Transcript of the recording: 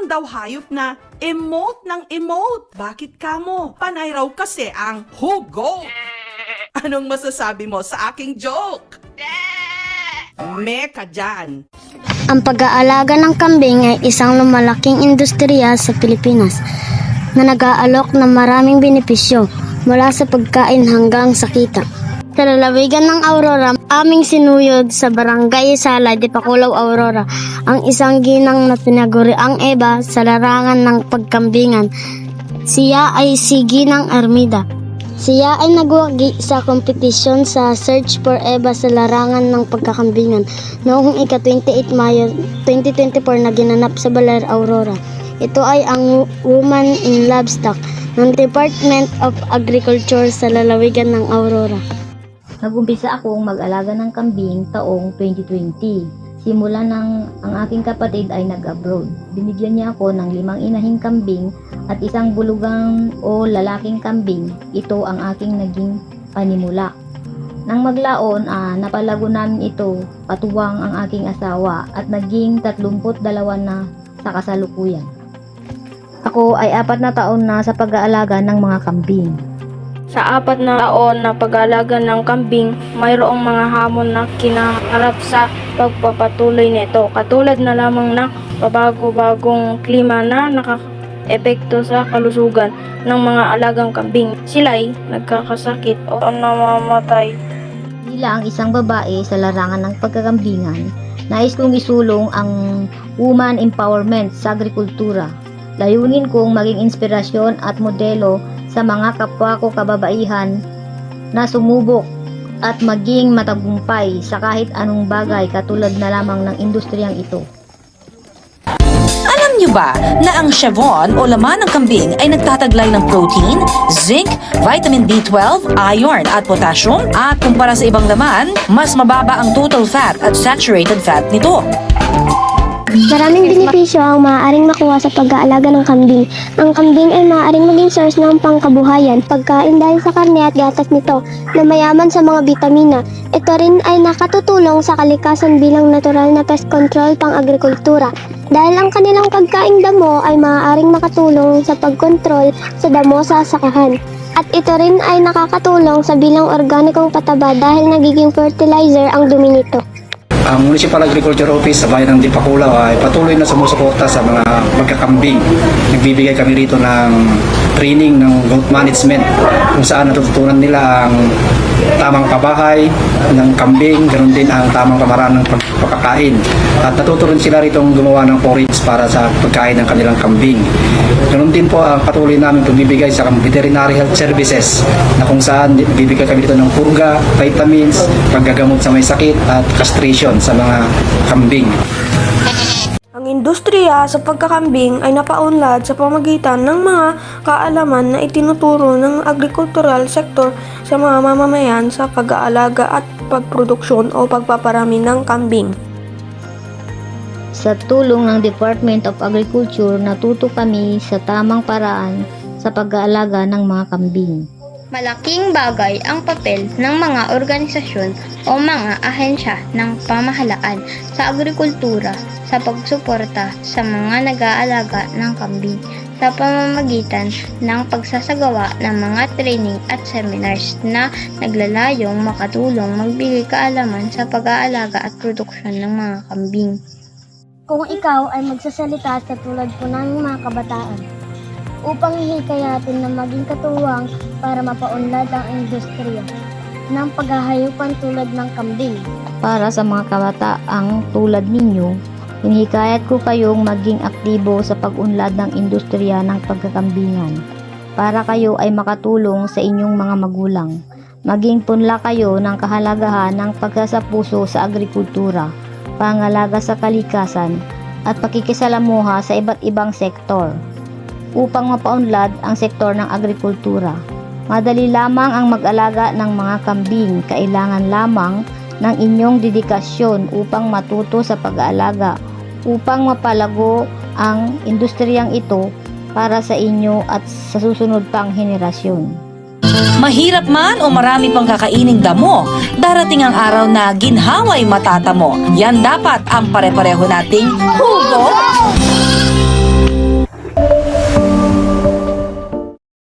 lang daw hayop na emote ng emote. Bakit kamo? Panay raw kasi ang hugot. Anong masasabi mo sa aking joke? Meka dyan. Ang pag-aalaga ng kambing ay isang lumalaking industriya sa Pilipinas na nag-aalok ng maraming benepisyo mula sa pagkain hanggang sa kita. Sa lalawigan ng Aurora, aming sinuyod sa Barangay Sala, Dipakulaw, Aurora, ang isang ginang na tinaguriang Eva sa larangan ng pagkambingan. Siya ay si Ginang Armida. Siya ay nagwagi sa kompetisyon sa Search for Eva sa larangan ng pagkakambingan noong ika-28 Mayo 2024 na ginanap sa Baler, Aurora. Ito ay ang Woman in Livestock ng Department of Agriculture sa lalawigan ng Aurora. Nag-umpisa akong mag-alaga ng kambing taong 2020. Simula nang ang aking kapatid ay nag-abroad. Binigyan niya ako ng 5 inahing kambing at isang bulugang o lalaking kambing. Ito ang aking naging panimula. Nang maglaon, napalago namin ito katuwang ang aking asawa at naging 32 na sa kasalukuyan. Ako ay 4 na taon na sa pag-aalaga ng mga kambing. Sa 4 na taon na pag-aalaga ng kambing, mayroong mga hamon na kinaharap sa pagpapatuloy nito. Katulad na lamang ng pabago-bagong klima na nakaka-epekto sa kalusugan ng mga alagang kambing. Sila'y nagkakasakit o namamatay. Bilang isang babae sa larangan ng pagkakambingan, nais kong isulong ang woman empowerment sa agrikultura. Layunin kong maging inspirasyon at modelo sa mga kapwa ko kababaihan na sumubok at maging matagumpay sa kahit anong bagay katulad na lamang ng industriyang ito. Alam niyo ba na ang Chevron o laman ng kambing ay nagtataglay ng protein, zinc, vitamin B12, iron at potassium? At kumpara sa ibang laman, mas mababa ang total fat at saturated fat nito. Maraming benepisyo ang maaaring makuha sa pag-aalaga ng kambing. Ang kambing ay maaaring maging source ng pangkabuhayan, pagkain dahil sa karne at gatas nito na mayaman sa mga bitamina. Ito rin ay nakatutulong sa kalikasan bilang natural na pest control pang-agrikultura. Dahil ang kanilang pagkaing damo ay maaaring makatulong sa pagkontrol sa damo sa sakahan. At ito rin ay nakakatulong sa bilang organikong pataba dahil nagiging fertilizer ang dumi nito. Ang Municipal Agriculture Office sa bayan ng Dipakulaw ay patuloy na sumusuporta sa mga magkakambing. Nagbibigay kami rito ng training ng goat management kung saan natututunan nila ang tamang pabahay ng kambing, ganoon din ang tamang pamaraan ng pagkakain. At natutunan sila rito gumawa ng forage para sa pagkain ng kanilang kambing. Ganoon din po ang patuloy namin pagbibigay sa veterinary health services na kung saan bibigay kami dito ng purga, vitamins, paggagamot sa may sakit at castration sa mga kambing. Ang industriya sa pagkakambing ay napaunlad sa pamagitan ng mga kaalaman na itinuturo ng agricultural sector sa mga mamamayan sa pag-aalaga at pagproduksyon o pagpaparami ng kambing. Sa tulong ng Department of Agriculture, natuto kami sa tamang paraan sa pag-aalaga ng mga kambing. Malaking bagay ang papel ng mga organisasyon o mga ahensya ng pamahalaan sa agrikultura sa pagsuporta sa mga nag-aalaga ng kambing sa pamamagitan ng pagsasagawa ng mga training at seminars na naglalayong makatulong magbigay kaalaman sa pag-aalaga at produksyon ng mga kambing. Kung ikaw ay magsasalita sa tulad po ng mga kabataan, upang hihikayatin na maging katuwang para mapaunlad ang industriya ng paghahayupan tulad ng kambing. Para sa mga kabataang tulad ninyo, hinihikayat ko kayong maging aktibo sa pag-unlad ng industriya ng pagkakambingan para kayo ay makatulong sa inyong mga magulang. Maging punla kayo ng kahalagahan ng pagsasapuso sa agrikultura, pangalaga sa kalikasan at pakikisalamuha sa iba't ibang sektor upang mapaunlad ang sektor ng agrikultura. Madali lamang ang mag-alaga ng mga kambing, kailangan lamang ng inyong dedikasyon upang matuto sa pag-aalaga, upang mapalago ang industriyang ito para sa inyo at sa susunod pang henerasyon. Mahirap man o marami pang kakaining damo, darating ang araw na ginhawa'y matatamo. Yan dapat ang pare-pareho nating hugot.